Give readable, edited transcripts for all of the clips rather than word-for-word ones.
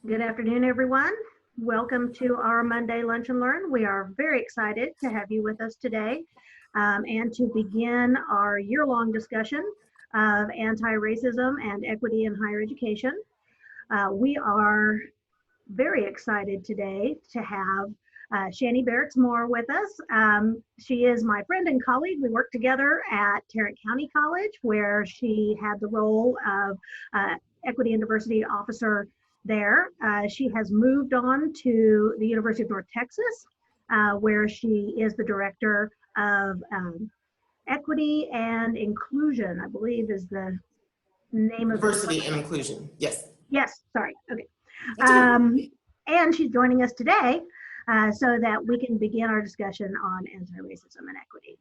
Good afternoon, everyone. Welcome to our Monday Lunch and Learn. We are very excited to have you with us today and to begin our year-long discussion of anti-racism and equity in higher education. We are very excited today to have Shani Barrax Moore with us. She is my friend and colleague. We worked together at Tarrant County College, where she had the role of Equity and Diversity Officer there. She has moved on to the University of North Texas, where she is the Director of Equity and Inclusion, I believe is the name of Diversity and Inclusion, yes. Yes, sorry, okay. And she's joining us today so that we can begin our discussion on anti-racism and equity.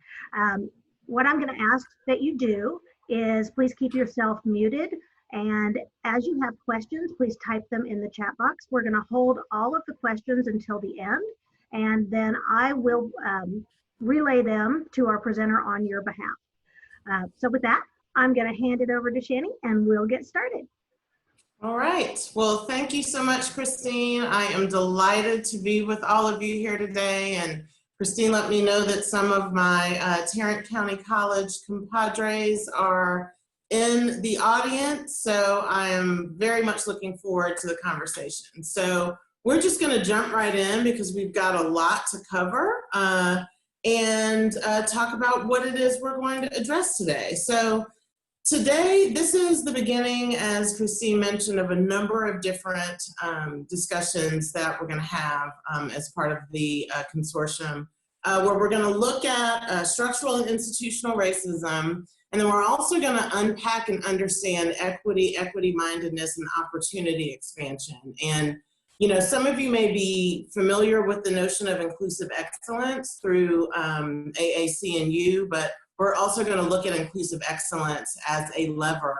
What I'm going to ask that you do is please keep yourself muted. And as you have questions, please type them in the chat box. We're going to hold all of the questions until the end, and then I will relay them to our presenter on your behalf. So with that, I'm going to hand it over to Shani and we'll get started. All right. Well, thank you so much, Christine. I am delighted to be with all of you here today. And Christine let me know that some of my Tarrant County College compadres are in the audience. So I am very much looking forward to the conversation. So we're just going to jump right in because we've got a lot to cover and talk about what it is we're going to address today. So today, this is the beginning, as Christine mentioned, of a number of different discussions that we're going to have as part of the consortium, where we're going to look at structural and institutional racism, and then we're also going to unpack and understand equity, equity-mindedness, and opportunity expansion. And you know, some of you may be familiar with the notion of inclusive excellence through AAC and U, but we're also going to look at inclusive excellence as a lever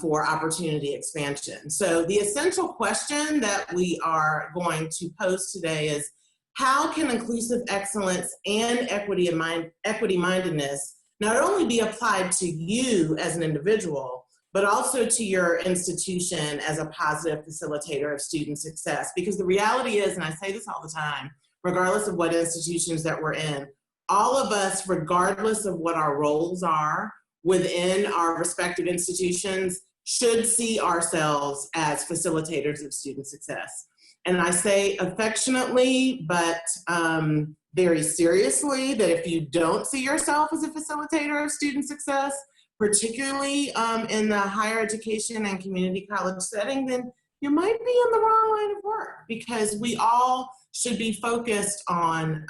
for opportunity expansion. So the essential question that we are going to pose today is, how can inclusive excellence and equity-mindedness not only be applied to you as an individual, but also to your institution as a positive facilitator of student success? Because the reality is, and I say this all the time, regardless of what institutions that we're in, all of us, regardless of what our roles are within our respective institutions, should see ourselves as facilitators of student success. And I say affectionately, but very seriously, that if you don't see yourself as a facilitator of student success, particularly in the higher education and community college setting, then you might be in the wrong line of work, because we all should be focused on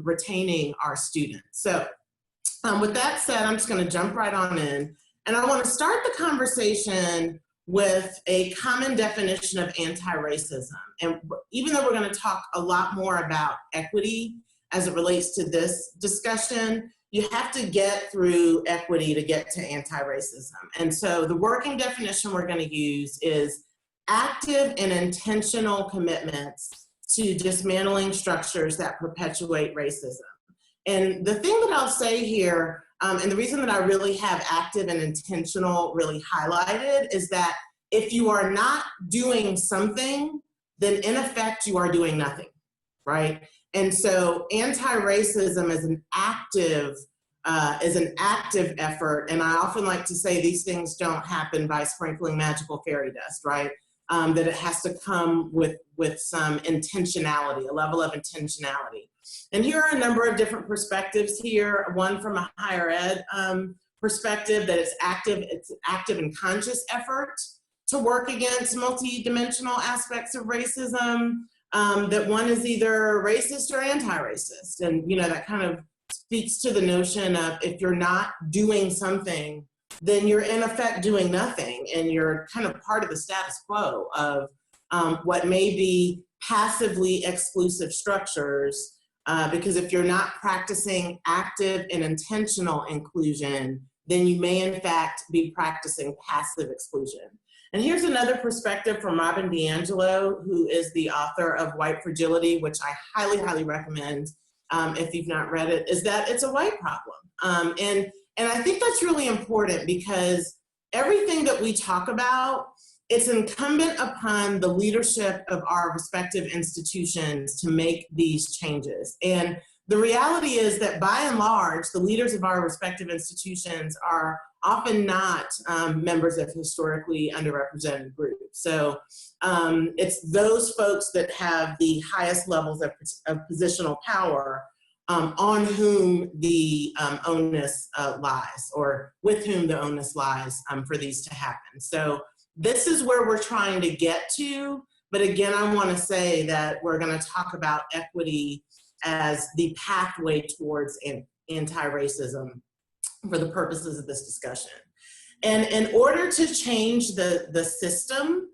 retaining our students. So with that said, I'm just going to jump right on in. And I want to start the conversation with a common definition of anti-racism. And even though we're going to talk a lot more about equity as it relates to this discussion, you have to get through equity to get to anti-racism. And so the working definition we're going to use is active and intentional commitments to dismantling structures that perpetuate racism. And the thing that I'll say here, and the reason that I really have active and intentional really highlighted, is that if you are not doing something, then in effect you are doing nothing, right? And so anti-racism is an active effort, and I often like to say these things don't happen by sprinkling magical fairy dust, right? That it has to come with some intentionality, a level of intentionality. And here are a number of different perspectives here. One from a higher ed perspective, that it's active and conscious effort to work against multidimensional aspects of racism. That one is either racist or anti-racist, and you know, that kind of speaks to the notion of, if you're not doing something, then you're in effect doing nothing, and you're kind of part of the status quo of what may be passively exclusive structures, because if you're not practicing active and intentional inclusion, then you may in fact be practicing passive exclusion. And here's another perspective from Robin DiAngelo, who is the author of White Fragility, which I highly, highly recommend if you've not read it, is that it's a white problem. And I think that's really important, because everything that we talk about it's incumbent upon the leadership of our respective institutions to make these changes. And the reality is that by and large, the leaders of our respective institutions are often not members of historically underrepresented groups. So it's those folks that have the highest levels of positional power on whom the onus lies, or with whom the onus lies for these to happen. So this is where we're trying to get to, but again, I want to say that we're going to talk about equity as the pathway towards anti-racism for the purposes of this discussion. And in order to change the system,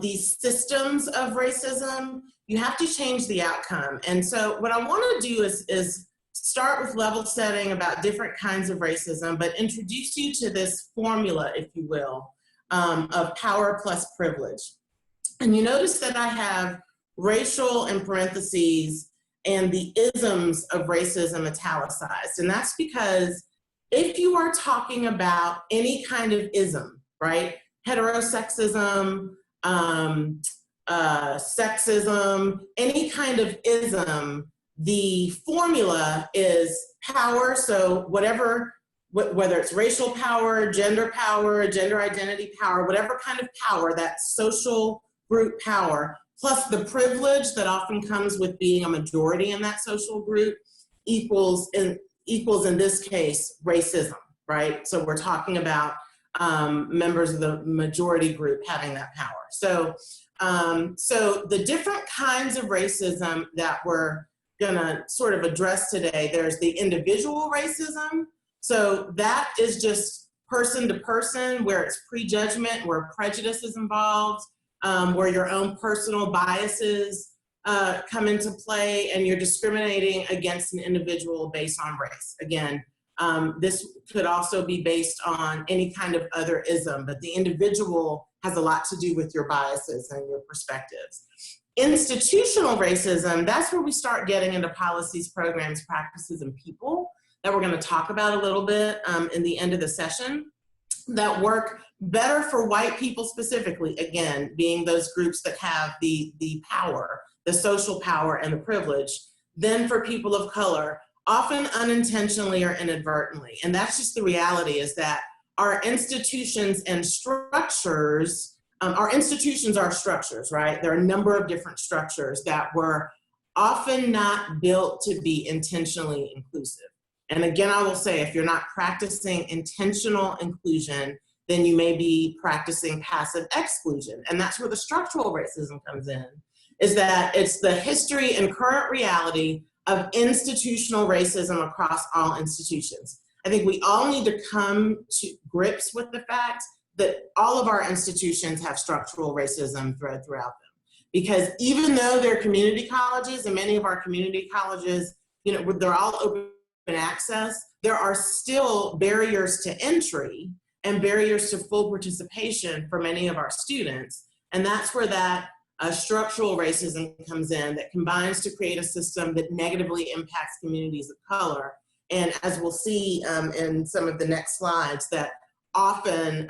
these systems of racism, you have to change the outcome. And so what I want to do is start with level setting about different kinds of racism, but introduce you to this formula, if you will, of power plus privilege. And you notice that I have racial in parentheses and the isms of racism italicized. And that's because if you are talking about any kind of ism, right? Heterosexism, sexism, any kind of ism, the formula is power. So whatever, whether it's racial power, gender identity power, whatever kind of power, that social group power, plus the privilege that often comes with being a majority in that social group, equals in this case racism, right? So we're talking about members of the majority group having that power. So, so the different kinds of racism that we're gonna sort of address today, there's the individual racism. So that is just person to person, where it's prejudgment, where prejudice is involved, where your own personal biases come into play, and you're discriminating against an individual based on race. Again, this could also be based on any kind of other ism, but the individual has a lot to do with your biases and your perspectives. Institutional racism, that's where we start getting into policies, programs, practices, and people that we're going to talk about a little bit in the end of the session, that work better for white people specifically, again, being those groups that have the power, the social power and the privilege, than for people of color, often unintentionally or inadvertently. And that's just the reality, is that our institutions and structures, our institutions are structures, right? There are a number of different structures that were often not built to be intentionally inclusive. And again, I will say, if you're not practicing intentional inclusion, then you may be practicing passive exclusion. And that's where the structural racism comes in, is that it's the history and current reality of institutional racism across all institutions. I think we all need to come to grips with the fact that all of our institutions have structural racism throughout them. Because even though they're community colleges, and many of our community colleges, you know, they're all open access, there are still barriers to entry and barriers to full participation for many of our students. And that's where that structural racism comes in, that combines to create a system that negatively impacts communities of color. And as we'll see in some of the next slides, that often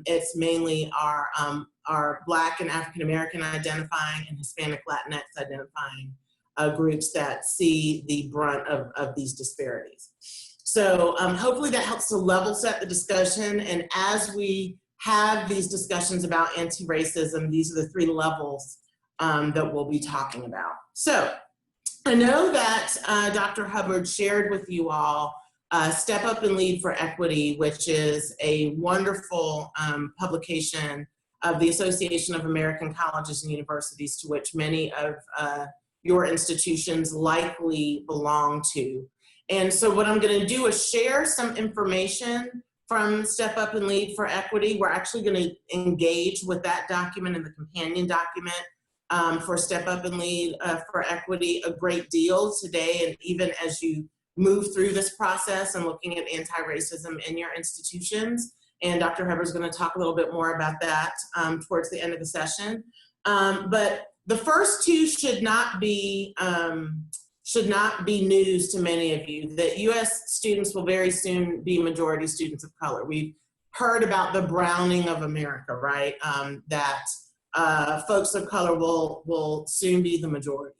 it's mainly our Black and African American identifying and Hispanic Latinx identifying groups that see the brunt of these disparities. So hopefully that helps to level set the discussion. And as we have these discussions about anti-racism, these are the three levels that we'll be talking about. So I know that Dr. Hubbard shared with you all Step Up and Lead for Equity, which is a wonderful publication of the Association of American Colleges and Universities, to which many of your institutions likely belong to. And so what I'm going to do is share some information from Step Up and Lead for Equity. We're actually going to engage with that document and the companion document for Step Up and Lead for Equity a great deal today, and even as you move through this process and looking at anti-racism in your institutions. And Dr. Hubbard's going to talk a little bit more about that towards the end of the session. But the first two should not be news to many of you, that U.S. students will very soon be majority students of color. We've heard about the browning of America, right? That folks of color will soon be the majority.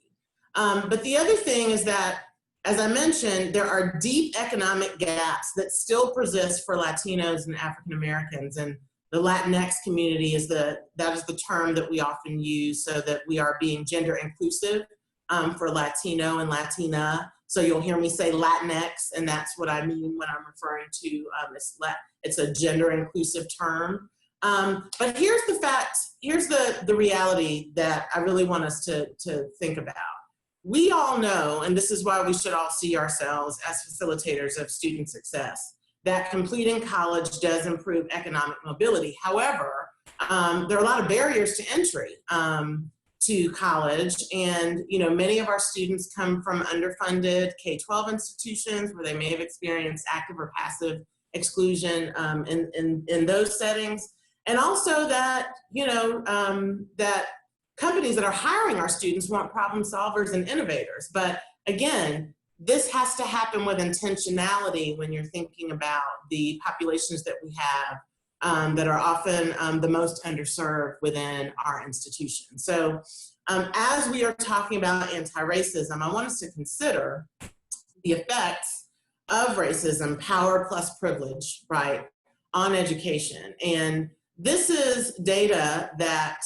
But the other thing is that, as I mentioned, there are deep economic gaps that still persist for Latinos and African Americans, and the Latinx community is the term that we often use so that we are being gender inclusive for Latino and Latina. So you'll hear me say Latinx, and that's what I mean when I'm referring to it's a gender inclusive term. But here's the fact, here's the reality that I really want us to think about. We all know, and this is why we should all see ourselves as facilitators of student success, that completing college does improve economic mobility. However, there are a lot of barriers to entry to college, and many of our students come from underfunded K-12 institutions where they may have experienced active or passive exclusion in those settings, and also that that companies that are hiring our students want problem solvers and innovators. But again, this has to happen with intentionality when you're thinking about the populations that we have that are often the most underserved within our institutions. So as we are talking about anti-racism, I want us to consider the effects of racism, power plus privilege, right, on education. And this is data that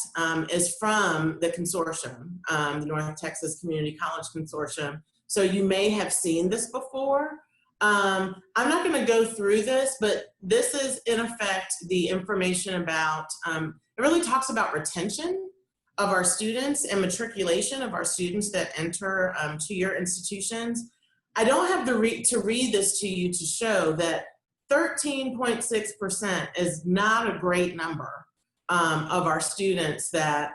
is from the Consortium, the North Texas Community College Consortium. So you may have seen this before. I'm not going to go through this, but this is in effect the information about, it really talks about retention of our students and matriculation of our students that enter two-year institutions. I don't have to read this to you to show that 13.6% is not a great number of our students that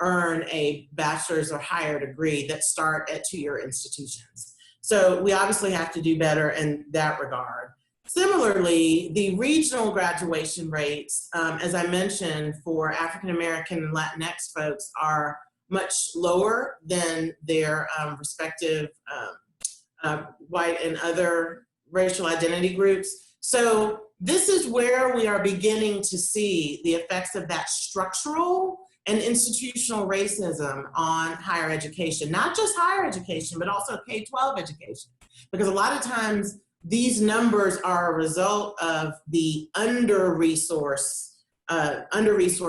earn a bachelor's or higher degree that start at two-year institutions. So we obviously have to do better in that regard. Similarly, the regional graduation rates, as I mentioned, for African American and Latinx folks are much lower than their respective white and other racial identity groups. So this is where we are beginning to see the effects of that structural and institutional racism on higher education, not just higher education, but also K-12 education. Because a lot of times these numbers are a result of the under-resourced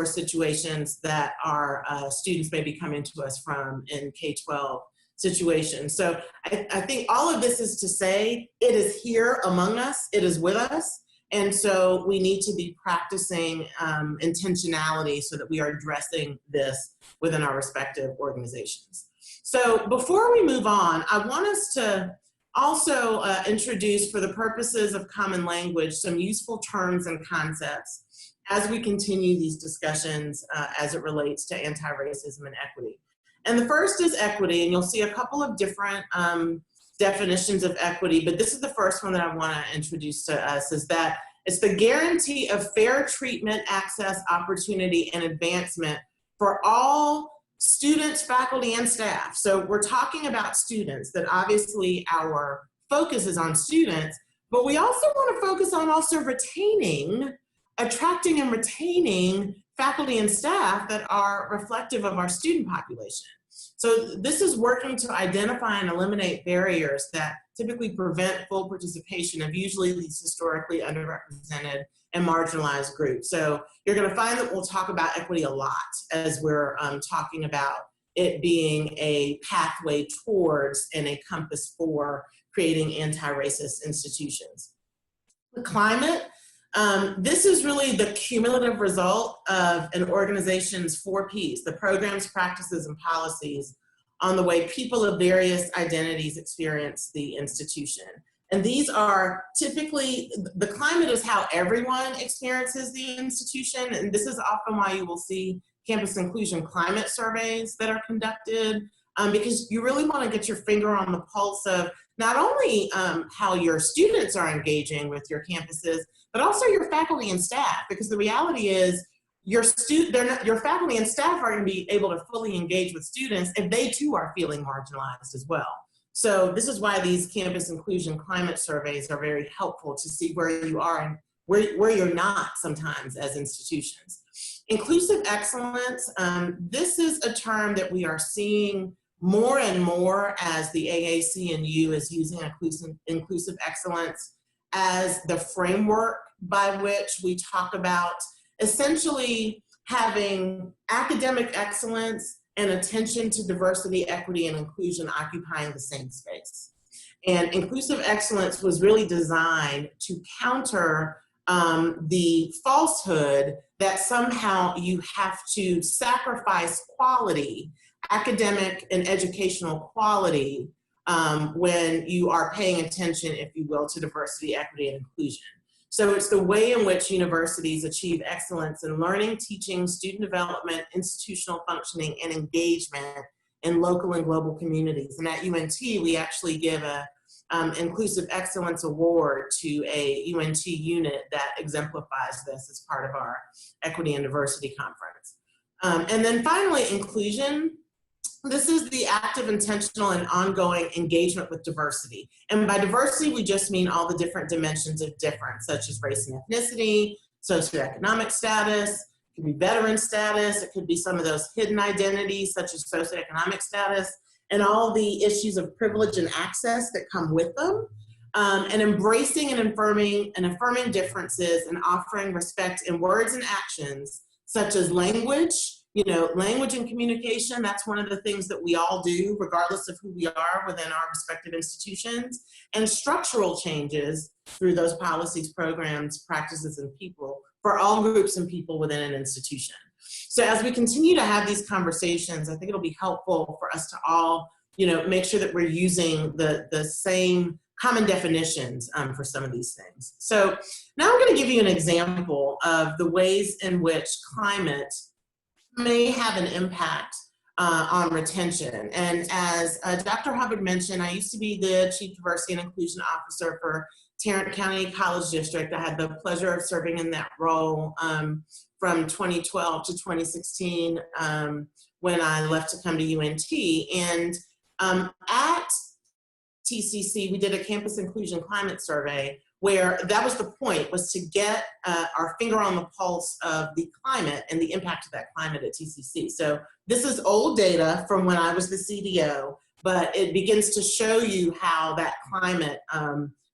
situations that our students may be coming to us from in K-12 situations. So I think all of this is to say it is here among us, it is with us, and so we need to be practicing intentionality so that we are addressing this within our respective organizations. So before we move on, I want us to also introduce, for the purposes of common language, some useful terms and concepts as we continue these discussions as it relates to anti-racism and equity. And the first is equity, and you'll see a couple of different definitions of equity, but this is the first one that I want to introduce to us, is that it's the guarantee of fair treatment, access, opportunity, and advancement for all students, faculty, and staff. So we're talking about students, that obviously our focus is on students, but we also want to focus on also attracting and retaining faculty and staff that are reflective of our student population. So this is working to identify and eliminate barriers that typically prevent full participation of usually these historically underrepresented and marginalized groups. So you're going to find that we'll talk about equity a lot as we're talking about it being a pathway towards and a compass for creating anti-racist institutions. The climate. This is really the cumulative result of an organization's 4 Ps, the programs, practices, and policies on the way people of various identities experience the institution. And these are typically, the climate is how everyone experiences the institution, and this is often why you will see campus inclusion climate surveys that are conducted, because you really want to get your finger on the pulse of not only how your students are engaging with your campuses, but also your faculty and staff, because the reality is your faculty and staff are going to be able to fully engage with students if they too are feeling marginalized as well. So this is why these campus inclusion climate surveys are very helpful to see where you are and where you're not sometimes as institutions. Inclusive excellence, this is a term that we are seeing more and more as the AAC&U is using inclusive excellence as the framework by which we talk about essentially having academic excellence and attention to diversity, equity, and inclusion occupying the same space. And inclusive excellence was really designed to counter the falsehood that somehow you have to sacrifice quality, academic and educational quality, when you are paying attention, if you will, to diversity, equity, and inclusion. So it's the way in which universities achieve excellence in learning, teaching, student development, institutional functioning, and engagement in local and global communities. And at UNT, we actually give a Inclusive Excellence Award to a UNT unit that exemplifies this as part of our Equity and Diversity Conference. And then finally, inclusion. This is the active, intentional, and ongoing engagement with diversity. And by diversity, we just mean all the different dimensions of difference, such as race and ethnicity, socioeconomic status, it could be veteran status, it could be some of those hidden identities, such as socioeconomic status, and all the issues of privilege and access that come with them, and embracing and affirming differences and offering respect in words and actions, such as language. You know, language and communication, that's one of the things that we all do, regardless of who we are within our respective institutions, and structural changes through those policies, programs, practices, and people for all groups and people within an institution. So as we continue to have these conversations, I think it'll be helpful for us to all, you know, make sure that we're using the same common definitions for some of these things. So now I'm going to give you an example of the ways in which climate may have an impact on retention. And as Dr. Hubbard mentioned, I used to be the Chief Diversity and Inclusion Officer for Tarrant County College District. I had the pleasure of serving in that role from 2012 to 2016 when I left to come to UNT. And at TCC, we did a campus inclusion climate survey where that was the point, was to get our finger on the pulse of the climate and the impact of that climate at TCC. So this is old data from when I was the CDO, but it begins to show you how that climate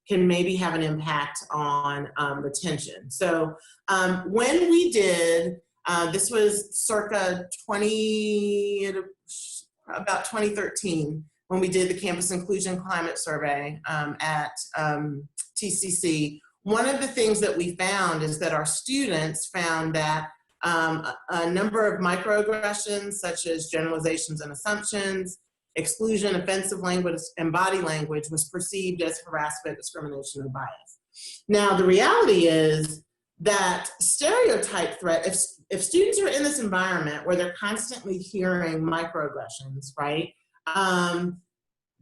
can maybe have an impact on retention. So when we did, this was circa about 2013, when we did the Campus Inclusion Climate Survey at TCC, one of the things that we found is that our students found that a number of microaggressions, such as generalizations and assumptions, exclusion, offensive language, and body language was perceived as harassment, discrimination, and bias. Now, the reality is that stereotype threat, if students are in this environment where they're constantly hearing microaggressions, right,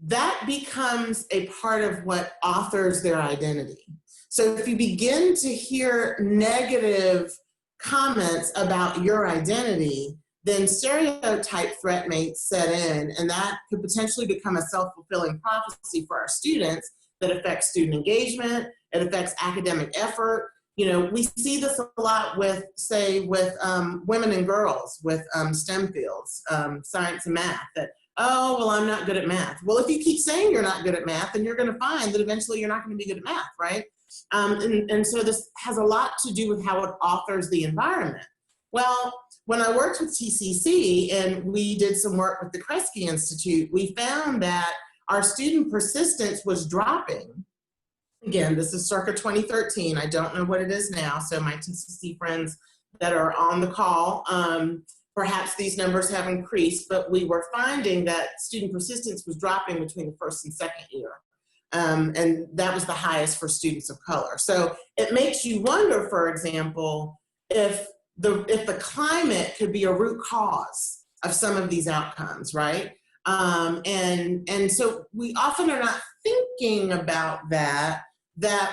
that becomes a part of what authors their identity. So if you begin to hear negative comments about your identity, then stereotype threat may set in, and that could potentially become a self-fulfilling prophecy for our students that affects student engagement, it affects academic effort. You know, we see this a lot with, say, with women and girls with STEM fields, science and math, that, oh, well, I'm not good at math. Well, if you keep saying you're not good at math, then you're going to find that eventually you're not going to be good at math, right? And so this has a lot to do with how it authors the environment. Well, when I worked with TCC and we did some work with the Kresge Institute, we found that our student persistence was dropping. Again, this is circa 2013. I don't know what it is now. So my TCC friends that are on the call, perhaps these numbers have increased, but we were finding that student persistence was dropping between the first and second year. And that was the highest for students of color. So it makes you wonder, for example, if the climate could be a root cause of some of these outcomes, right? And so we often are not thinking about that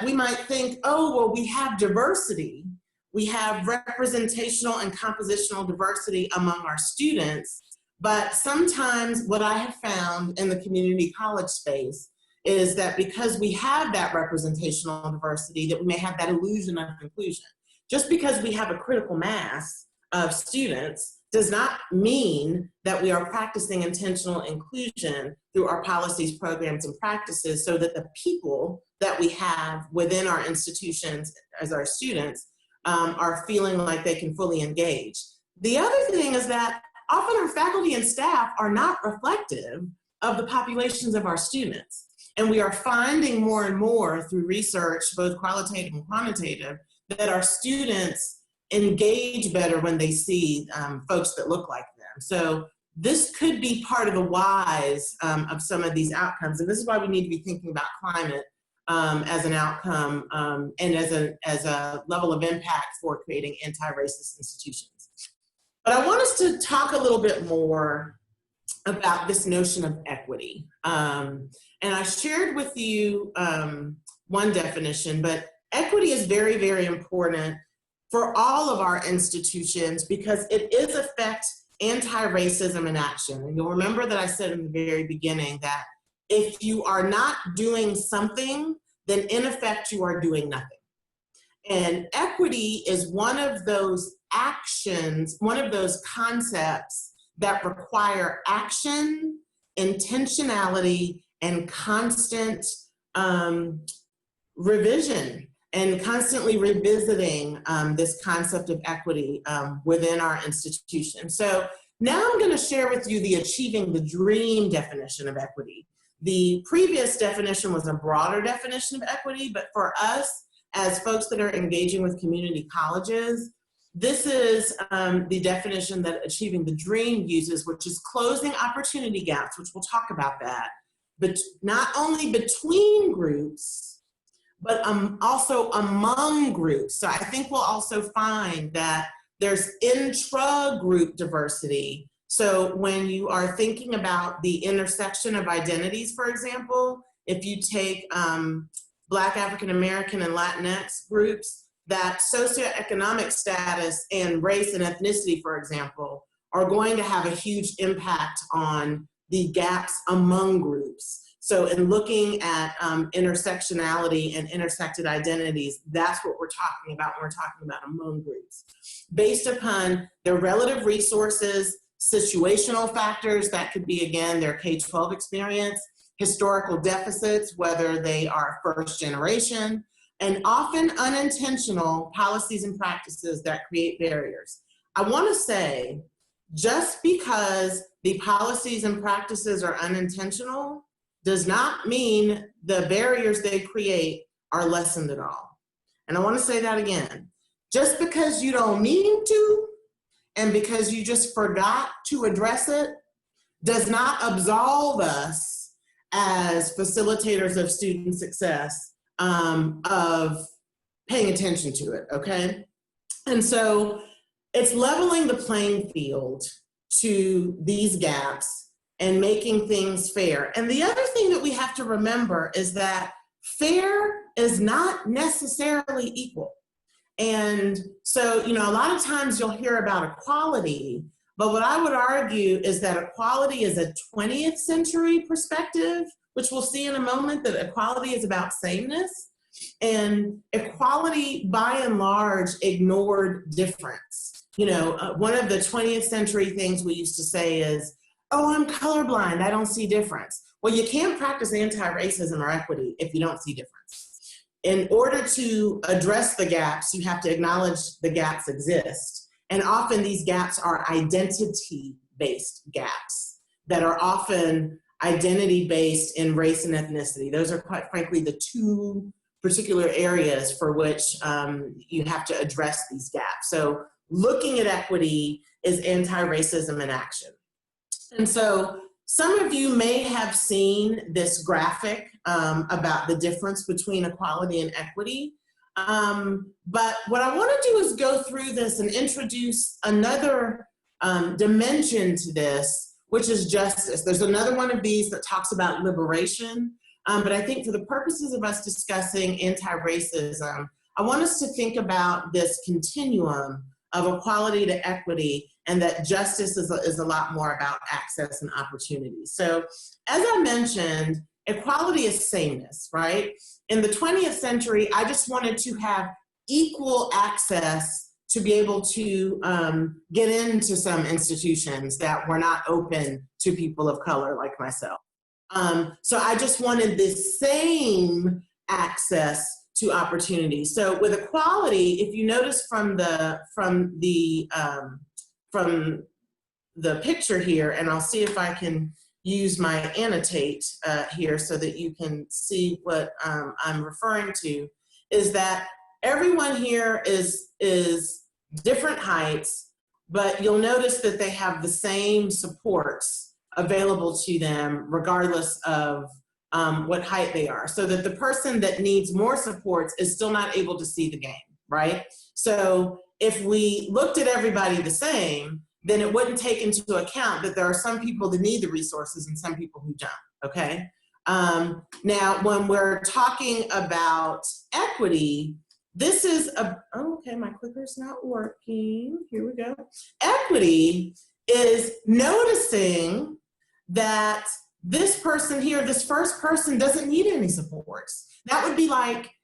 we might think, oh, well, we have diversity. We have representational and compositional diversity among our students, but sometimes what I have found in the community college space is that because we have that representational diversity, that we may have that illusion of inclusion. Just because we have a critical mass of students does not mean that we are practicing intentional inclusion through our policies, programs, and practices, so that the people that we have within our institutions as our students are feeling like they can fully engage. The other thing is that often our faculty and staff are not reflective of the populations of our students. And we are finding more and more through research, both qualitative and quantitative, that our students engage better when they see folks that look like them. So this could be part of the whys of some of these outcomes. And this is why we need to be thinking about climate as an outcome and as a level of impact for creating anti-racist institutions. But I want us to talk a little bit more about this notion of equity. And I shared with you one definition, but equity is very, very important for all of our institutions because it is affect anti-racism in action. And you'll remember that I said in the very beginning that if you are not doing something, then in effect you are doing nothing. And equity is one of those actions, one of those concepts that require action, intentionality, and constant revision and constantly revisiting this concept of equity within our institution. So now I'm going to share with you the achieving the dream definition of equity. The previous definition was a broader definition of equity, but for us as folks that are engaging with community colleges, this is the definition that Achieving the Dream uses, which is closing opportunity gaps, which we'll talk about that, but not only between groups, but also among groups. So I think we'll also find that there's intra-group diversity. So when you are thinking about the intersection of identities, for example, if you take Black, African American, and Latinx groups, that socioeconomic status and race and ethnicity, for example, are going to have a huge impact on the gaps among groups. So in looking at intersectionality and intersected identities, that's what we're talking about when we're talking about among groups. Based upon their relative resources, situational factors, that could be, again, their K-12 experience, historical deficits, whether they are first generation, and often unintentional policies and practices that create barriers. I want to say, just because the policies and practices are unintentional does not mean the barriers they create are lessened at all. And I want to say that again. Just because you don't mean to, and because you just forgot to address it, does not absolve us as facilitators of student success of paying attention to it, okay? And so it's leveling the playing field to these gaps and making things fair. And the other thing that we have to remember is that fair is not necessarily equal. And so, you know, a lot of times you'll hear about equality, but what I would argue is that equality is a 20th century perspective, which we'll see in a moment, that equality is about sameness. And equality, by and large, ignored difference. You know, one of the 20th century things we used to say is, oh, I'm colorblind, I don't see difference. Well, you can't practice anti-racism or equity if you don't see difference. In order to address the gaps, you have to acknowledge the gaps exist. And often these gaps are identity-based gaps that are often identity-based in race and ethnicity. Those are, quite frankly, the two particular areas for which you have to address these gaps. So looking at equity is anti-racism in action. And so some of you may have seen this graphic about the difference between equality and equity. But what I want to do is go through this and introduce another dimension to this, which is justice. There's another one of these that talks about liberation. But I think for the purposes of us discussing anti-racism, I want us to think about this continuum of equality to equity, and that justice is a lot more about access and opportunity. So as I mentioned, equality is sameness, right? In the 20th century, I just wanted to have equal access to be able to get into some institutions that were not open to people of color like myself. So I just wanted the same access to opportunity. So with equality, if you notice from the picture here, and I'll see if I can use my annotate here so that you can see what I'm referring to, is that everyone here is different heights, but you'll notice that they have the same supports available to them regardless of what height they are, so that the person that needs more supports is still not able to see the game, right? So if we looked at everybody the same, then it wouldn't take into account that there are some people that need the resources and some people who don't, okay? Now, when we're talking about equity, this is oh, okay, my clicker's not working. Here we go. Equity is noticing that this person here, this first person, doesn't need any supports. That would be like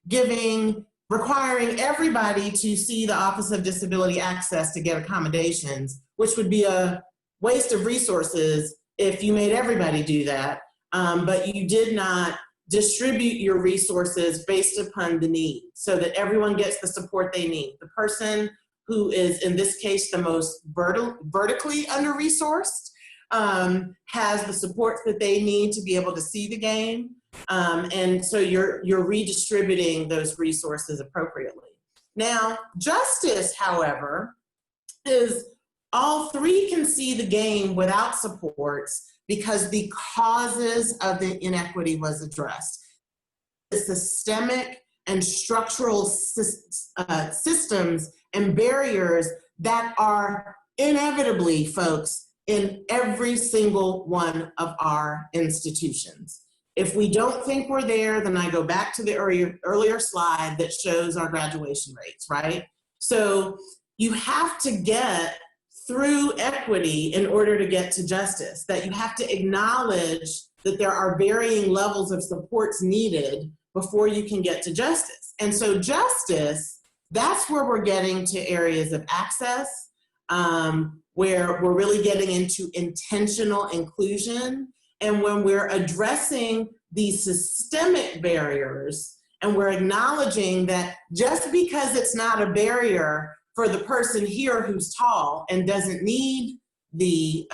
requiring everybody to see the Office of Disability Access to get accommodations, which would be a waste of resources if you made everybody do that, but you did not distribute your resources based upon the need so that everyone gets the support they need. The person who is, in this case, the most vertically under-resourced has the support that they need to be able to see the game. And so you're redistributing those resources appropriately. Now, justice, however, is all three can see the game without supports because the causes of the inequity was addressed. The systemic and structural systems and barriers that are inevitably, folks, in every single one of our institutions. If we don't think we're there, then I go back to the earlier slide that shows our graduation rates, right? So you have to get through equity in order to get to justice, that you have to acknowledge that there are varying levels of supports needed before you can get to justice. And so justice, that's where we're getting to areas of access, where we're really getting into intentional inclusion. And when we're addressing these systemic barriers and we're acknowledging that just because it's not a barrier for the person here who's tall and doesn't need the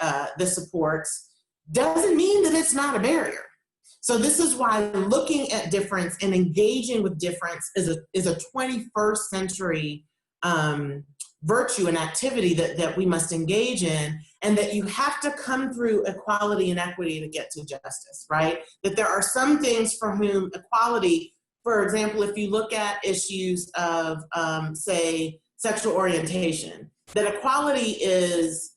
supports, doesn't mean that it's not a barrier. So this is why looking at difference and engaging with difference is a 21st century virtue and activity that we must engage in, and that you have to come through equality and equity to get to justice, right? That there are some things for whom equality, for example, if you look at issues of, say, sexual orientation, that equality is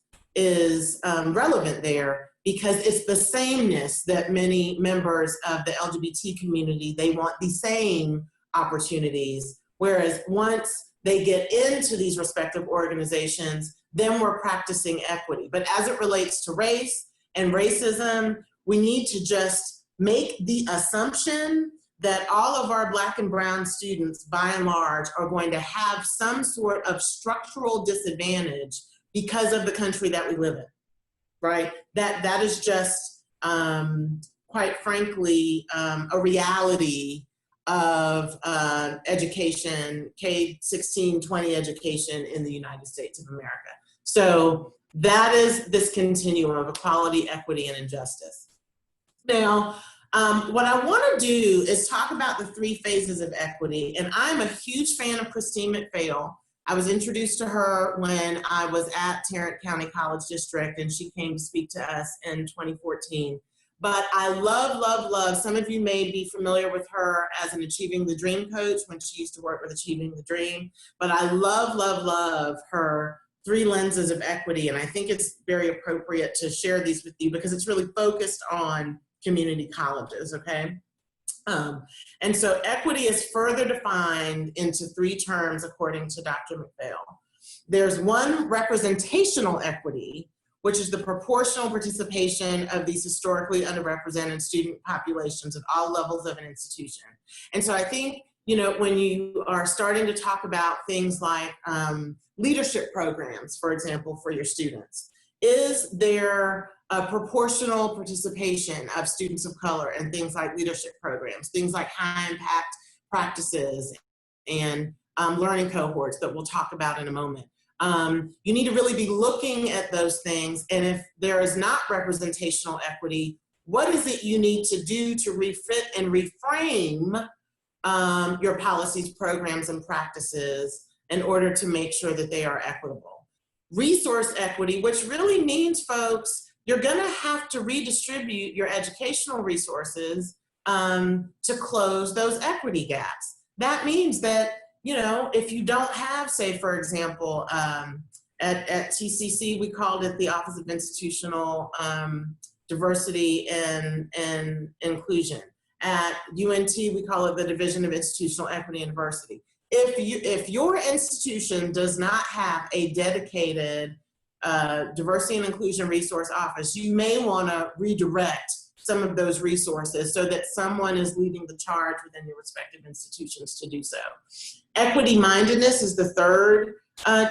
relevant there because it's the sameness that many members of the LGBT community, they want the same opportunities, whereas once they get into these respective organizations, then we're practicing equity. But as it relates to race and racism, we need to just make the assumption that all of our Black and brown students, by and large, are going to have some sort of structural disadvantage because of the country that we live in, right? That is just, quite frankly, a reality of education, K-16, 20 education in the United States of America. So that is this continuum of equality, equity, and injustice. Now, what I want to do is talk about the three phases of equity, and I'm a huge fan of Christine McPhail. I was introduced to her when I was at Tarrant County College District, and she came to speak to us in 2014. But I love, some of you may be familiar with her as an Achieving the Dream coach when she used to work with Achieving the Dream, but I love her three lenses of equity, and I think it's very appropriate to share these with you because it's really focused on community colleges, okay? And so equity is further defined into three terms according to Dr. McPhail. There's one, representational equity, which is the proportional participation of these historically underrepresented student populations at all levels of an institution. And so I think, you know, when you are starting to talk about things like leadership programs, for example, for your students, is there a proportional participation of students of color in things like leadership programs, things like high impact practices and learning cohorts that we'll talk about in a moment. You need to really be looking at those things, and if there is not representational equity, what is it you need to do to refit and reframe your policies, programs, and practices in order to make sure that they are equitable? Resource equity, which really means, folks, you're gonna have to redistribute your educational resources to close those equity gaps. That means that, you know, if you don't have, say, for example, at TCC, we called it the Office of Institutional Diversity and Inclusion. At UNT, we call it the Division of Institutional Equity and Diversity. If your institution does not have a dedicated diversity and inclusion resource office, you may want to redirect some of those resources so that someone is leading the charge within your respective institutions to do so. Equity mindedness is the third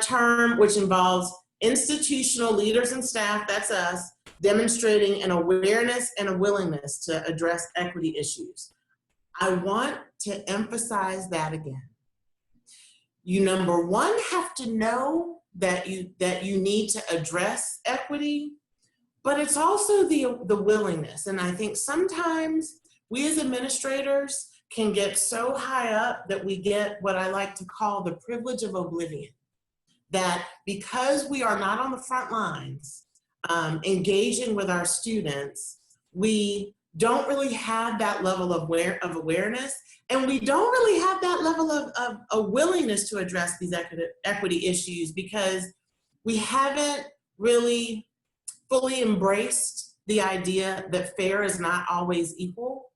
term, which involves institutional leaders and staff, that's us, demonstrating an awareness and a willingness to address equity issues. I want to emphasize that again. You, number one, have to know that you need to address equity, but it's also the willingness. And I think sometimes we as administrators can get so high up that we get what I like to call the privilege of oblivion. That because we are not on the front lines engaging with our students, we don't really have that level of awareness, and we don't really have that level of a willingness to address these equity issues because we haven't really fully embraced the idea that fair is not always equal,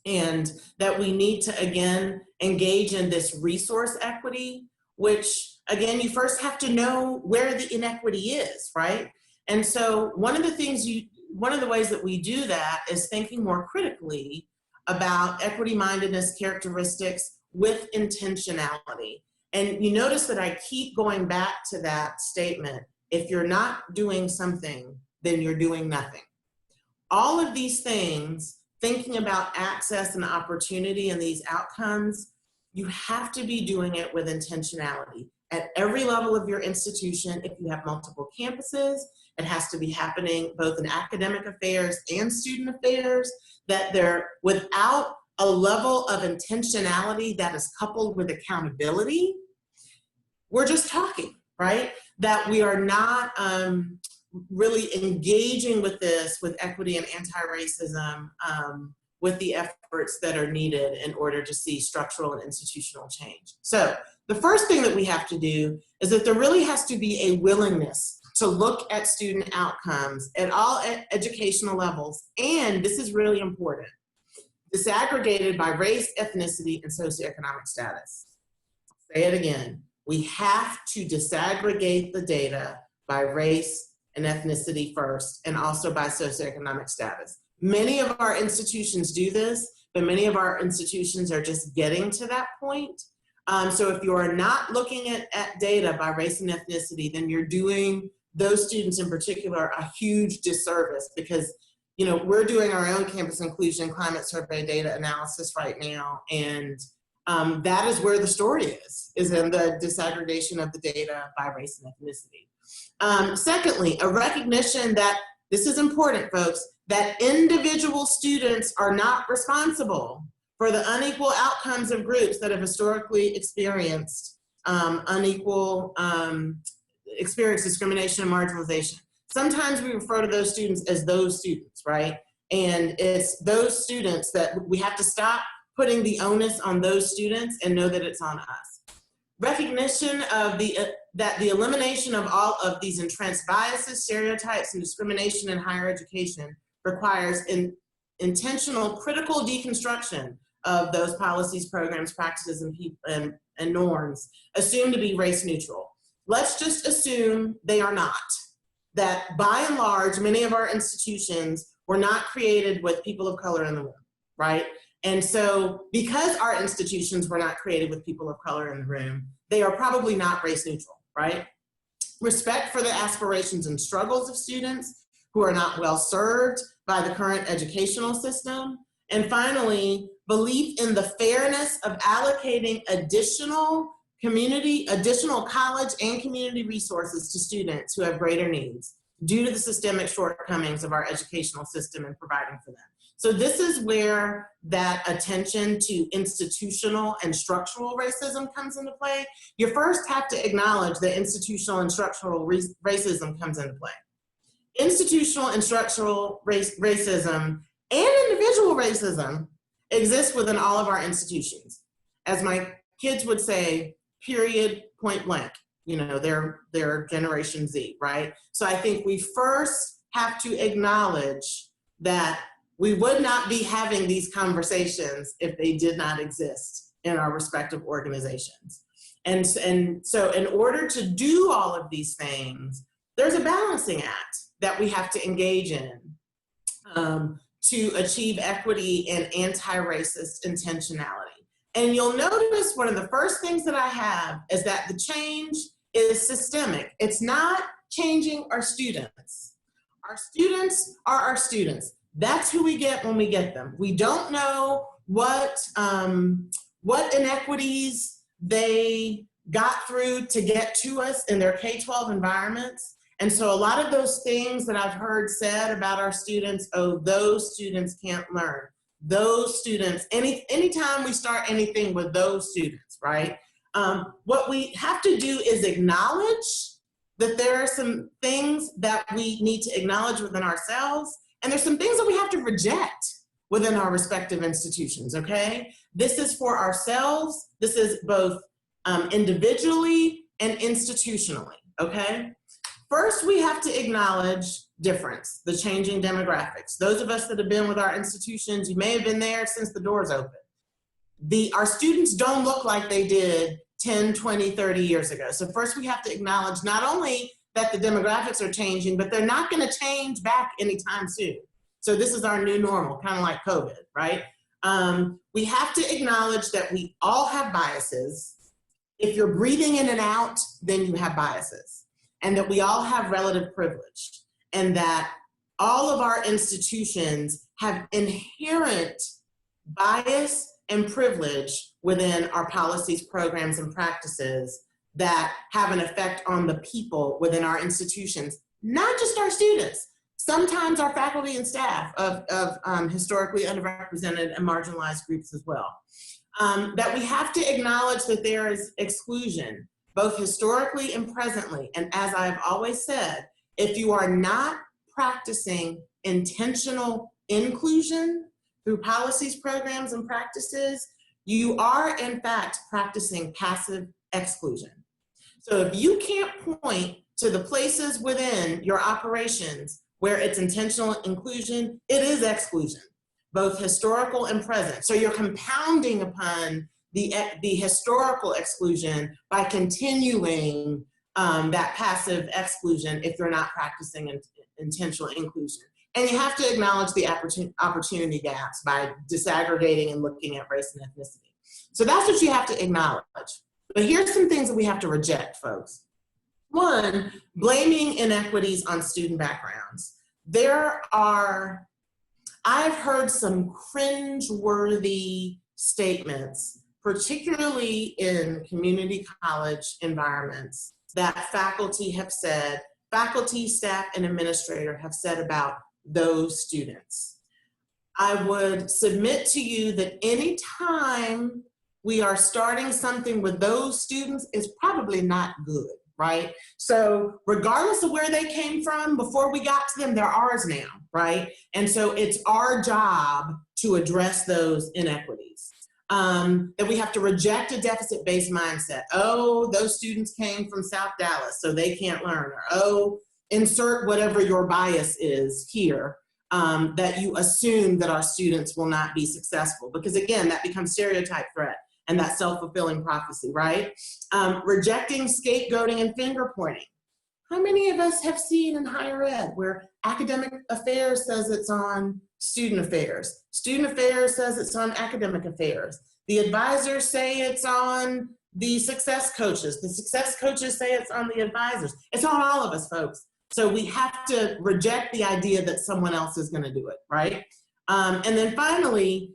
and that we need to, again, engage in this resource equity, which, again, you first have to know where the inequity is, right? And so one of the ways that we do that is thinking more critically about equity mindedness characteristics with intentionality. And you notice that I keep going back to that statement. If you're not doing something, then you're doing nothing. All of these things, thinking about access and opportunity and these outcomes, you have to be doing it with intentionality. At every level of your institution, if you have multiple campuses, it has to be happening both in academic affairs and student affairs, that they're without a level of intentionality that is coupled with accountability, we're just talking, right? That we are not really engaging with this, with equity and anti-racism, with the efforts that are needed in order to see structural and institutional change. So the first thing that we have to do is that there really has to be a willingness to look at student outcomes at all educational levels, and this is really important, disaggregated by race, ethnicity, and socioeconomic status. Say it again. We have to disaggregate the data by race and ethnicity first, and also by socioeconomic status. Many of our institutions do this, but many of our institutions are just getting to that point. So if you are not looking at data by race and ethnicity, then you're doing those students in particular a huge disservice, because, you know, we're doing our own campus inclusion climate survey data analysis right now, and that is where the story is in the disaggregation of the data by race and ethnicity. Secondly, a recognition that, this is important, folks, that individual students are not responsible for the unequal outcomes of groups that have historically experienced experience discrimination and marginalization. Sometimes we refer to those students as those students, right? And it's those students that we have to stop putting the onus on those students and know that it's on us. Recognition of that the elimination of all of these entrenched biases, stereotypes, and discrimination in higher education requires intentional critical deconstruction of those policies, programs, practices, and norms assumed to be race neutral. Let's just assume they are not. that by and large, many of our institutions were not created with people of color in the room, right? And so because our institutions were not created with people of color in the room, they are probably not race neutral, right? Respect for the aspirations and struggles of students who are not well served by the current educational system. And finally, belief in the fairness of allocating additional college and community resources to students who have greater needs due to the systemic shortcomings of our educational system in providing for them. So this is where that attention to institutional and structural racism comes into play. You first have to acknowledge that institutional and structural racism comes into play. Institutional and structural racism and individual racism exists within all of our institutions. As my kids would say, period, point blank. You know, they're Generation Z, right? So I think we first have to acknowledge that we would not be having these conversations if they did not exist in our respective organizations. And so in order to do all of these things, there's a balancing act that we have to engage in to achieve equity and anti-racist intentionality. And you'll notice one of the first things that I have is that the change is systemic. It's not changing our students. Our students are our students. That's who we get when we get them. We don't know what inequities they got through to get to us in their K-12 environments. And so a lot of those things that I've heard said about our students, oh, those students can't learn. Those students, anytime we start anything with those students, right? What we have to do is acknowledge that there are some things that we need to acknowledge within ourselves, and there's some things that we have to reject within our respective institutions, okay? This is for ourselves. This is both individually and institutionally, okay? First, we have to acknowledge difference, the changing demographics. Those of us that have been with our institutions, you may have been there since the doors opened. Our students don't look like they did 10, 20, 30 years ago. So first we have to acknowledge not only that the demographics are changing, but they're not gonna change back anytime soon. So this is our new normal, kind of like COVID, right? We have to acknowledge that we all have biases. If you're breathing in and out, then you have biases. And that we all have relative privilege. And that all of our institutions have inherent bias and privilege within our policies, programs, and practices that have an effect on the people within our institutions, not just our students, sometimes our faculty and staff of historically underrepresented and marginalized groups as well. That we have to acknowledge that there is exclusion, both historically and presently. And as I've always said, if you are not practicing intentional inclusion through policies, programs, and practices, you are in fact practicing passive exclusion. So if you can't point to the places within your operations where it's intentional inclusion, it is exclusion, both historical and present. So you're compounding upon the historical exclusion by continuing that passive exclusion if you're not practicing intentional inclusion. And you have to acknowledge the opportunity gaps by disaggregating and looking at race and ethnicity. So that's what you have to acknowledge. But here's some things that we have to reject, folks. One, blaming inequities on student backgrounds. I've heard some cringe-worthy statements, particularly in community college environments, that faculty, staff, and administrator have said about those students. I would submit to you that any time we are starting something with those students is probably not good, right? So regardless of where they came from before we got to them, they're ours now, right? And so it's our job to address those inequities. That we have to reject a deficit-based mindset. Oh, those students came from South Dallas, so they can't learn. Or, oh, insert whatever your bias is here, that you assume that our students will not be successful. Because again, that becomes stereotype threat and that self-fulfilling prophecy, right? Rejecting scapegoating and finger pointing. How many of us have seen in higher ed where academic affairs says it's on student affairs, student affairs says it's on academic affairs, the advisors say it's on the success coaches say it's on the advisors. It's on all of us, folks. So we have to reject the idea that someone else is going to do it, right? And then finally,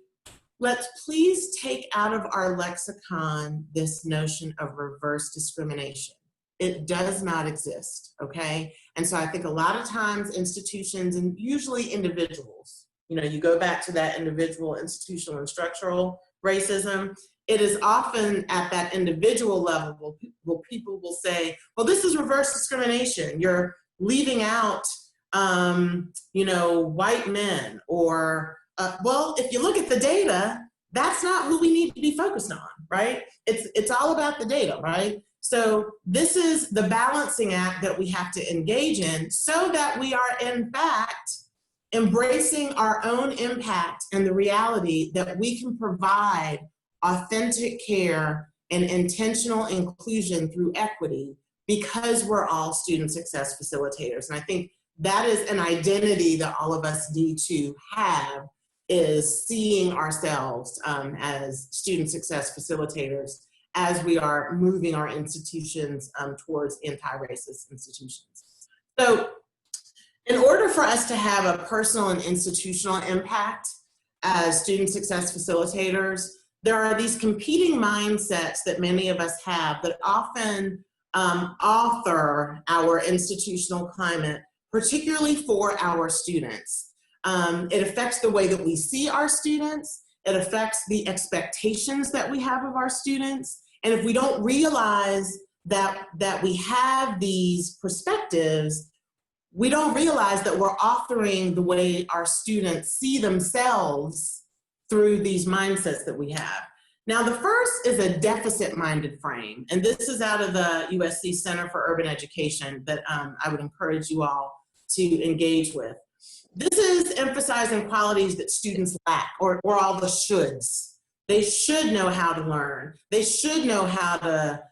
let's please take out of our lexicon this notion of reverse discrimination. It does not exist, okay? And so I think a lot of times institutions, and usually individuals, you know, you go back to that individual, institutional, and structural racism, it is often at that individual level where people will say, well, this is reverse discrimination. You're leaving out, you know, white men, or, well, if you look at the data, that's not who we need to be focused on, right? It's all about the data, right? So this is the balancing act that we have to engage in so that we are, in fact, embracing our own impact and the reality that we can provide authentic care and intentional inclusion through equity because we're all student success facilitators. And I think that is an identity that all of us need to have, is seeing ourselves as student success facilitators as we are moving our institutions towards anti-racist institutions. So in order for us to have a personal and institutional impact as student success facilitators, there are these competing mindsets that many of us have that often author our institutional climate, particularly for our students. It affects the way that we see our students. It affects the expectations that we have of our students. And if we don't realize that we have these perspectives, we don't realize that we're authoring the way our students see themselves through these mindsets that we have. Now, the first is a deficit-minded frame, and this is out of the USC Center for Urban Education that I would encourage you all to engage with. This is emphasizing qualities that students lack, or all the shoulds. They should know how to learn. They should know how to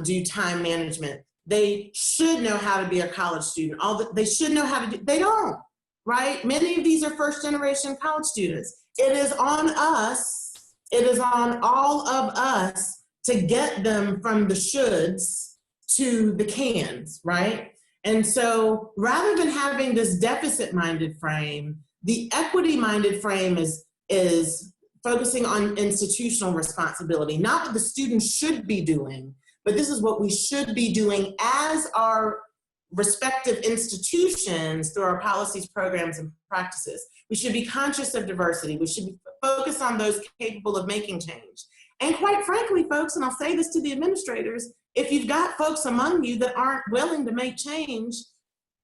do time management. They should know how to be a college student. They should know how to do, they don't, right? Many of these are first-generation college students. It is on us, it is on all of us to get them from the shoulds to the cans, right? And so rather than having this deficit-minded frame, the equity-minded frame is focusing on institutional responsibility, not what the students should be doing, but this is what we should be doing as our respective institutions through our policies, programs, and practices. We should be conscious of diversity. We should be focused on those capable of making change. And quite frankly, folks, and I'll say this to the administrators, if you've got folks among you that aren't willing to make change,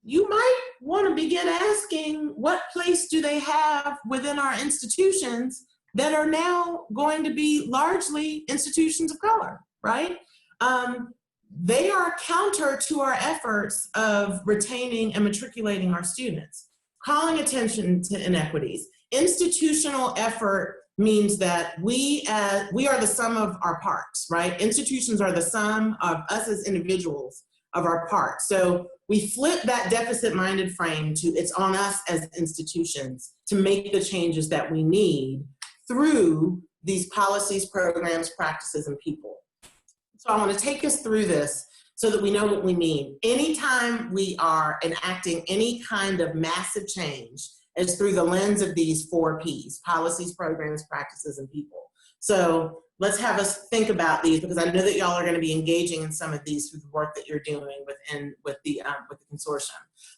you might want to begin asking what place do they have within our institutions that are now going to be largely institutions of color, right? They are counter to our efforts of retaining and matriculating our students. Calling attention to inequities. Institutional effort means that we are the sum of our parts, right? Institutions are the sum of us as individuals of our parts. So we flip that deficit-minded frame to it's on us as institutions to make the changes that we need through these policies, programs, practices, and people. So I want to take us through this so that we know what we mean. Anytime we are enacting any kind of massive change, it's through the lens of these 4 Ps, policies, programs, practices, and people. So let's have us think about these, because I know that y'all are going to be engaging in some of these through the work that you're doing with the consortium.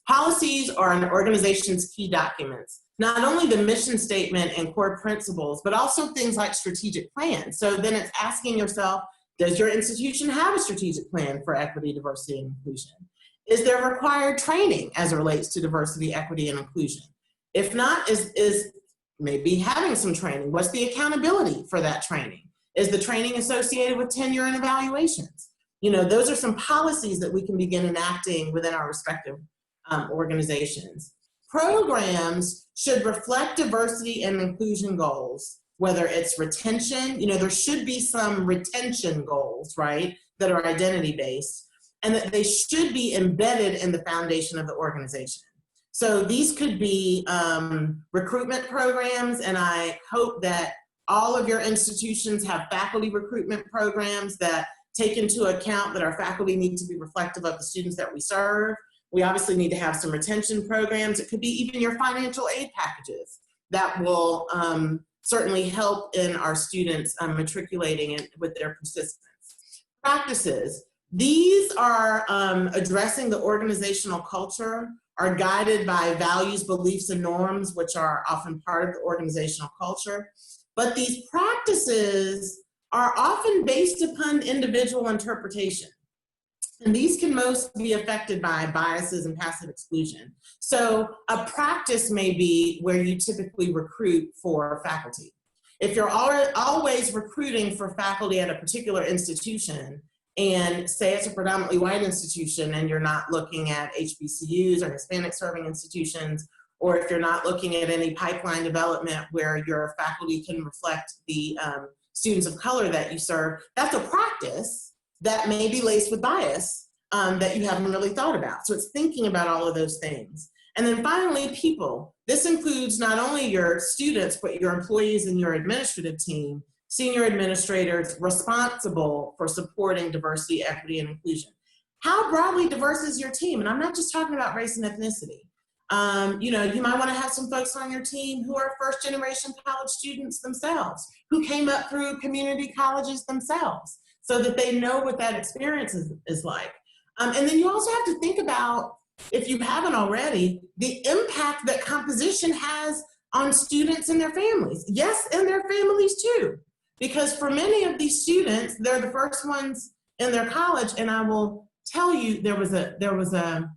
Policies are an organization's key documents, not only the mission statement and core principles, but also things like strategic plans. So then it's asking yourself, does your institution have a strategic plan for equity, diversity, and inclusion? Is there required training as it relates to diversity, equity, and inclusion? If not, is maybe having some training? What's the accountability for that training? Is the training associated with tenure and evaluations? You know, those are some policies that we can begin enacting within our respective organizations. Programs should reflect diversity and inclusion goals, whether it's retention, you know, there should be some retention goals, right, that are identity-based. and that they should be embedded in the foundation of the organization. So these could be recruitment programs, and I hope that all of your institutions have faculty recruitment programs that take into account that our faculty need to be reflective of the students that we serve. We obviously need to have some retention programs. It could be even your financial aid packages that will certainly help in our students matriculating with their persistence. Practices. These are addressing the organizational culture, are guided by values, beliefs, and norms, which are often part of the organizational culture. But these practices are often based upon individual interpretation. And these can most be affected by biases and passive exclusion. So a practice may be where you typically recruit for faculty. If you're always recruiting for faculty at a particular institution, and say it's a predominantly white institution and you're not looking at HBCUs or Hispanic serving institutions, or if you're not looking at any pipeline development where your faculty can reflect the students of color that you serve, that's a practice that may be laced with bias that you haven't really thought about. So it's thinking about all of those things. And then finally, people. This includes not only your students, but your employees and your administrative team, senior administrators responsible for supporting diversity, equity, and inclusion. How broadly diverse is your team? And I'm not just talking about race and ethnicity. You know, you might want to have some folks on your team who are first-generation college students themselves, who came up through community colleges themselves, so that they know what that experience is like. And then you also have to think about, if you haven't already, the impact that composition has on students and their families. Yes, and their families too. Because for many of these students, they're the first ones in their college, and I will tell you, there was a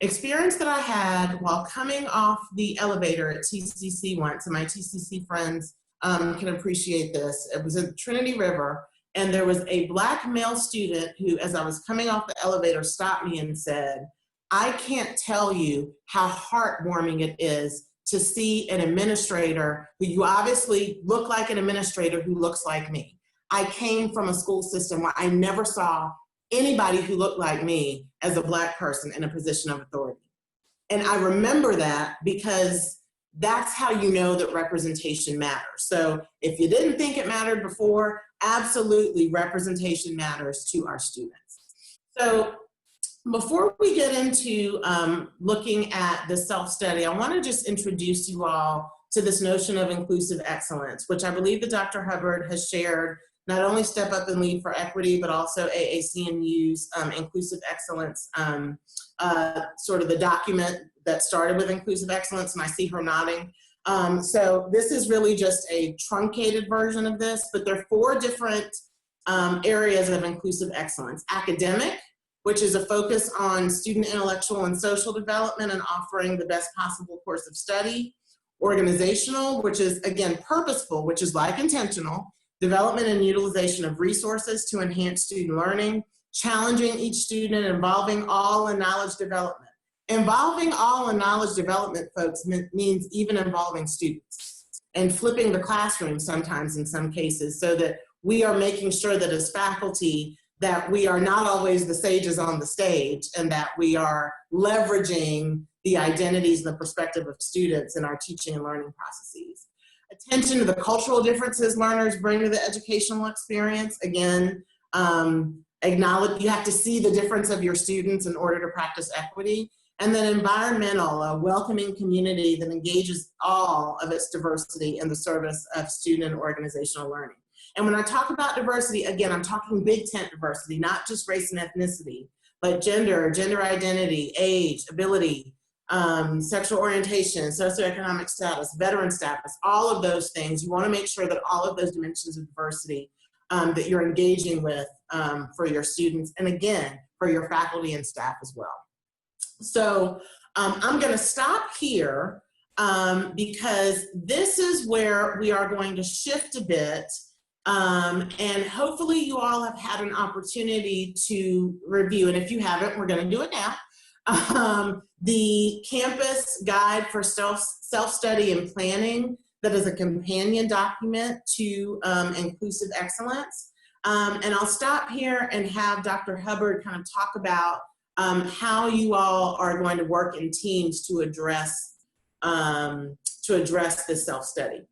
experience that I had while coming off the elevator at TCC once, and my TCC friends can appreciate this. It was in Trinity River, and there was a Black male student who, as I was coming off the elevator, stopped me and said, "I can't tell you how heartwarming it is to see an administrator who you obviously look like an administrator who looks like me. I came from a school system where I never saw anybody who looked like me as a Black person in a position of authority." And I remember that because that's how you know that representation matters. So if you didn't think it mattered before, absolutely representation matters to our students. So before we get into looking at the self-study, I want to just introduce you all to this notion of inclusive excellence, which I believe that Dr. Hubbard has shared, not only Step Up and Lead for Equity, but also AAC&U's inclusive excellence, sort of the document that started with inclusive excellence, and I see her nodding. So this is really just a truncated version of this, but there are 4 different areas of inclusive excellence. Academic, which is a focus on student intellectual and social development and offering the best possible course of study. Organizational, which is, again, purposeful, which is like intentional, development and utilization of resources to enhance student learning, challenging each student, involving all in knowledge development. Involving all in knowledge development, folks, means even involving students and flipping the classroom sometimes in some cases, so that we are making sure that as faculty that we are not always the sages on the stage, and that we are leveraging the identities and the perspective of students in our teaching and learning processes. Attention to the cultural differences learners bring to the educational experience. Again, acknowledge, you have to see the difference of your students in order to practice equity. And then environmental, a welcoming community that engages all of its diversity in the service of student and organizational learning. And when I talk about diversity, again, I'm talking big tent diversity, not just race and ethnicity, but gender, gender identity, age, ability, sexual orientation, socioeconomic status, veteran status, all of those things. You want to make sure that all of those dimensions of diversity that you're engaging with for your students, and again, for your faculty and staff as well. So I'm going to stop here because this is where we are going to shift a bit. And hopefully you all have had an opportunity to review, and if you haven't, we're going to do it now. The Campus Guide for Self-Study and Planning, that is a companion document to Inclusive Excellence. And I'll stop here and have Dr. Hubbard kind of talk about how you all are going to work in teams to address this self-study.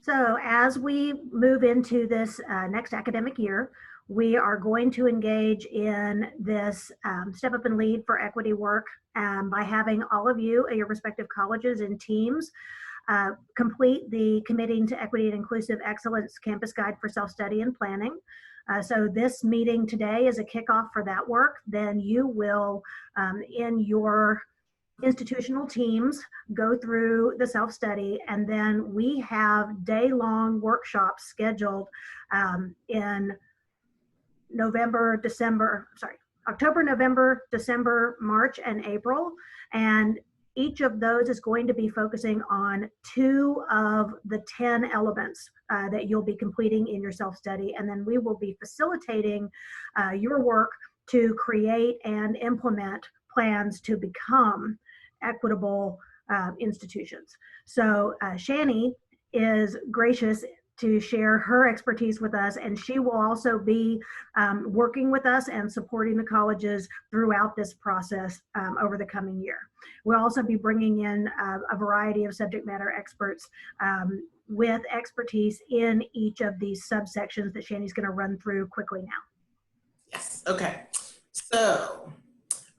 So as we move into this next academic year, we are going to engage in this Step Up and Lead for Equity work by having all of you at your respective colleges and teams complete the Committing to Equity and Inclusive Excellence Campus Guide for Self-Study and Planning. So this meeting today is a kickoff for that work. Then you will, in your institutional teams, go through the self-study, and then we have day-long workshops scheduled in October, November, December, March, and April. And each of those is going to be focusing on 2 of the 10 elements that you'll be completing in your self-study. And then we will be facilitating your work to create and implement plans to become equitable institutions. So Shani is gracious to share her expertise with us, and she will also be working with us and supporting the colleges throughout this process over the coming year. We'll also be bringing in a variety of subject matter experts with expertise in each of these subsections that Shani's going to run through quickly now. Yes, okay. So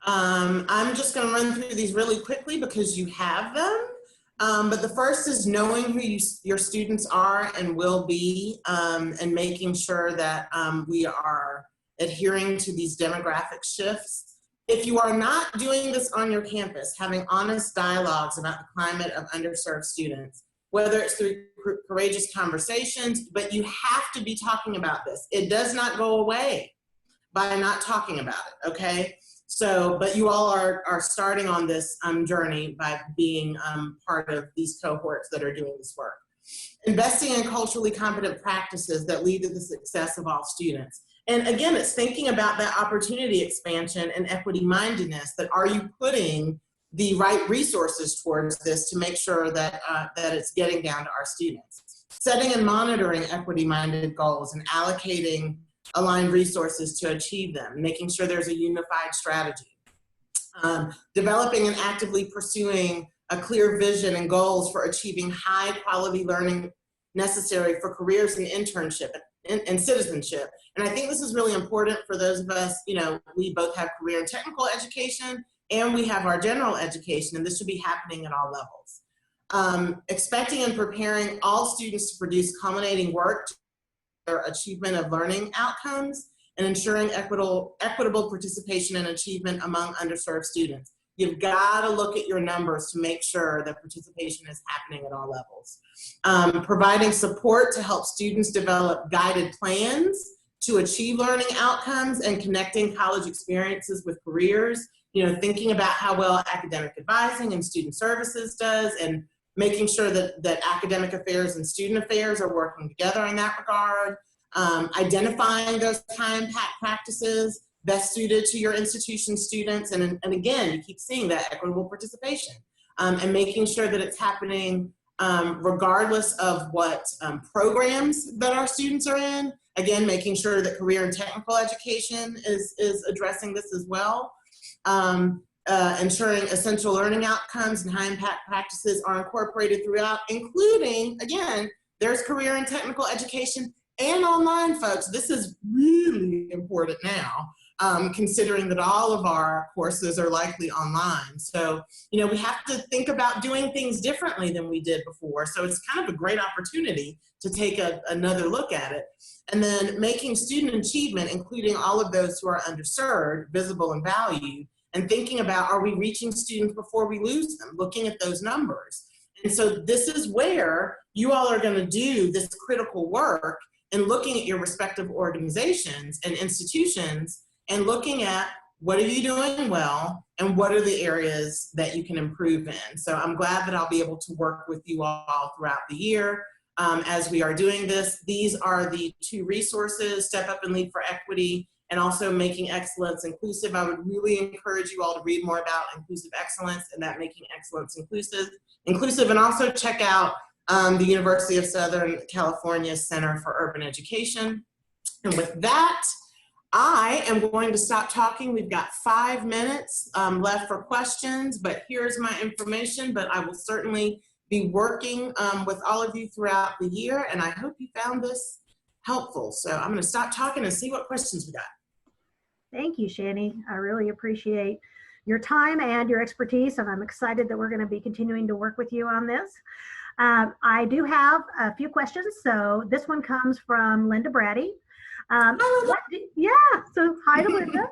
I'm just going to run through these really quickly because you have them. But the first is knowing who your students are and will be, and making sure that we are adhering to these demographic shifts. If you are not doing this on your campus, having honest dialogues about the climate of underserved students, whether it's through courageous conversations, but you have to be talking about this. It does not go away by not talking about it, okay? So, but you all are starting on this journey by being part of these cohorts that are doing this work. Investing in culturally competent practices that lead to the success of all students. And again, it's thinking about that opportunity expansion and equity mindedness, that are you putting the right resources towards this to make sure that, that it's getting down to our students. Setting and monitoring equity minded goals and allocating aligned resources to achieve them, making sure there's a unified strategy. Developing and actively pursuing a clear vision and goals for achieving high quality learning necessary for careers and internship and citizenship. And I think this is really important for those of us, you know, we both have career and technical education and we have our general education, and this should be happening at all levels. Expecting and preparing all students to produce culminating work to their achievement of learning outcomes, and ensuring equitable participation and achievement among underserved students. You've got to look at your numbers to make sure that participation is happening at all levels. Providing support to help students develop guided plans to achieve learning outcomes and connecting college experiences with careers. You know, thinking about how well academic advising and student services does, and making sure that academic affairs and student affairs are working together in that regard. Identifying those high-impact practices best suited to your institution students, and again, you keep seeing that equitable participation, and making sure that it's happening regardless of what programs that our students are in. Again, making sure that career and technical education is addressing this as well. Ensuring essential learning outcomes and high-impact practices are incorporated throughout, including, again, there's career and technical education and online, folks. This is really important now, considering that all of our courses are likely online. So, you know, we have to think about doing things differently than we did before. So it's kind of a great opportunity to take another look at it. And then making student achievement, including all of those who are underserved, visible and valued, and thinking about, are we reaching students before we lose them, looking at those numbers. And so this is where you all are going to do this critical work and looking at your respective organizations and institutions and looking at what are you doing well and what are the areas that you can improve in. So I'm glad that I'll be able to work with you all throughout the year as we are doing this. These are the 2 resources, Step Up and Lead for Equity, and also Making Excellence Inclusive. I would really encourage you all to read more about inclusive excellence and that making excellence inclusive, and also check out the University of Southern California Center for Urban Education. And with that, I am going to stop talking. We've got 5 minutes left for questions, but here's my information. But I will certainly be working with all of you throughout the year, and I hope you found this helpful. So I'm going to stop talking and see what questions we got. Thank you, Shani. I really appreciate your time and your expertise, and I'm excited that we're going to be continuing to work with you on this. I do have a few questions. So this one comes from Linda Brady. So hi to Linda.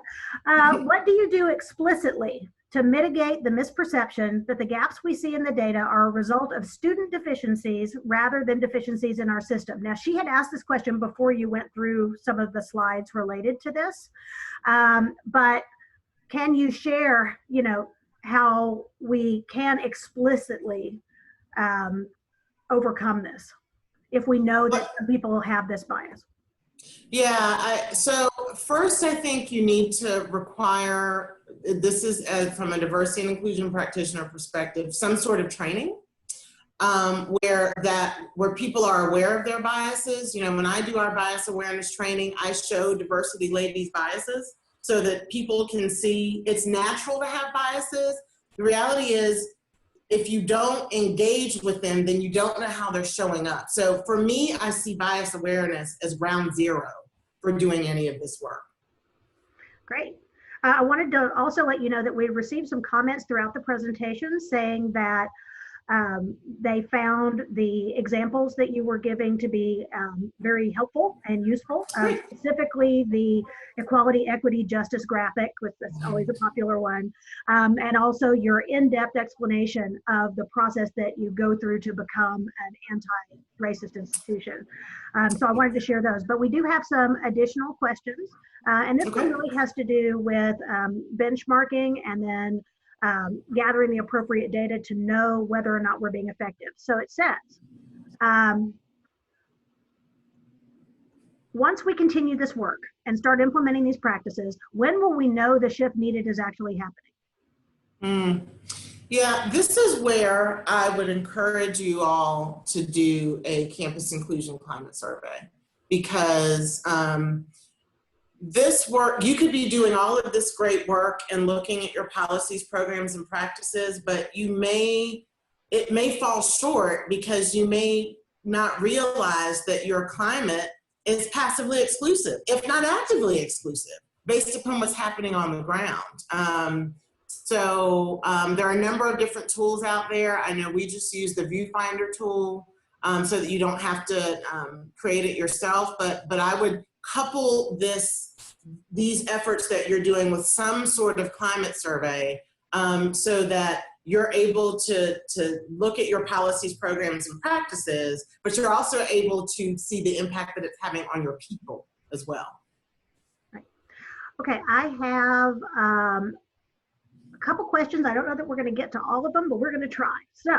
What do you do explicitly to mitigate the misperception that the gaps we see in the data are a result of student deficiencies rather than deficiencies in our system? Now, she had asked this question before you went through some of the slides related to this, but can you share, how we can explicitly overcome this if we know that some people have this bias? Yeah, so first I think you need to require, this is from a diversity and inclusion practitioner perspective, some sort of training where people are aware of their biases. When I do our bias awareness training, I show diversity ladies biases so that people can see it's natural to have biases. The reality is, if you don't engage with them, then you don't know how they're showing up. So for me, I see bias awareness as round zero for doing any of this work. Great. I wanted to also let you know that we received some comments throughout the presentation saying that they found the examples that you were giving to be very helpful and useful, specifically the equality, equity, justice graphic, which is always a popular one, and also your in-depth explanation of the process that you go through to become an anti-racist institution. So I wanted to share those, but we do have some additional questions, and this one really has to do with benchmarking and then gathering the appropriate data to know whether or not we're being effective. So it says, once we continue this work and start implementing these practices, when will we know the shift needed is actually happening? Yeah, this is where I would encourage you all to do a campus inclusion climate survey, because this work, you could be doing all of this great work and looking at your policies, programs, and practices, but it may fall short because you may not realize that your climate is passively exclusive, if not actively exclusive, based upon what's happening on the ground. So there are a number of different tools out there. I know we just use the Viewfinder tool so that you don't have to create it yourself, but I would couple these efforts that you're doing with some sort of climate survey so that you're able to look at your policies, programs, and practices, but you're also able to see the impact that it's having on your people as well. Right. Okay, I have a couple questions. I don't know that we're going to get to all of them, but we're going to try. So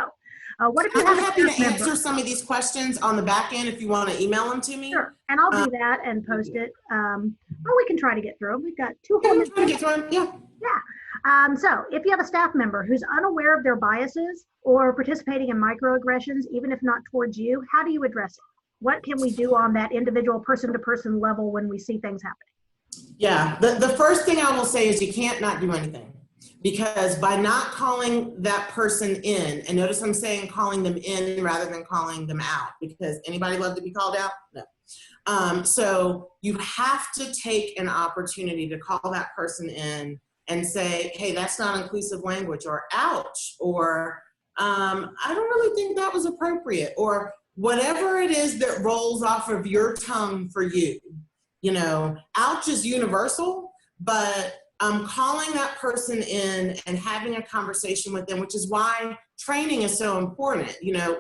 what if you I'm happy to answer some of these questions on the back end if you want to email them to me. Sure, and I'll do that and post it. Or we can try to get through them. We've got 2 whole minutes. Yeah. So if you have a staff member who's unaware of their biases or participating in microaggressions, even if not towards you, how do you address it? What can we do on that individual person-to-person level when we see things happening? Yeah, the first thing I will say is you can't not do anything. Because by not calling that person in, and notice I'm saying calling them in rather than calling them out, because anybody love to be called out? No. So you have to take an opportunity to call that person in and say, hey, that's not inclusive language, or ouch, or I don't really think that was appropriate, or whatever it is that rolls off of your tongue for you. Ouch is universal, but calling that person in and having a conversation with them, which is why training is so important.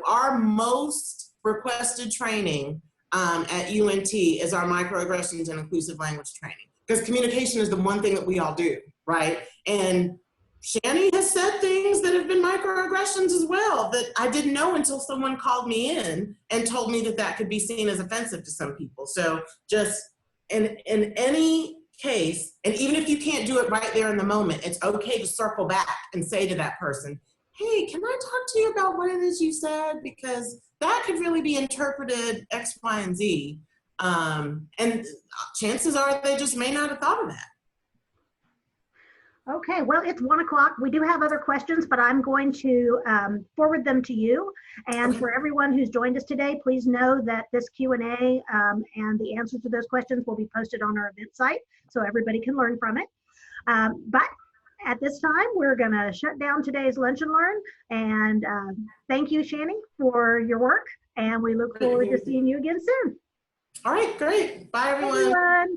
Our most requested training at UNT is our microaggressions and inclusive language training, because communication is the one thing that we all do, right? And Shani has said things that have been microaggressions as well that I didn't know until someone called me in and told me that that could be seen as offensive to some people. So just in any case, and even if you can't do it right there in the moment, it's okay to circle back and say to that person, hey, can I talk to you about what it is you said? Because that could really be interpreted X, Y, and Z. And chances are they just may not have thought of that. Okay, well, it's 1 o'clock. We do have other questions, but I'm going to forward them to you. And Okay. for everyone who's joined us today, please know that this Q&A and the answers to those questions will be posted on our event site so everybody can learn from it. But at this time, we're going to shut down today's Lunch and Learn. And thank you, Shani, for your work. And we look forward to seeing you again soon. All right, great. Bye, everyone. Everyone.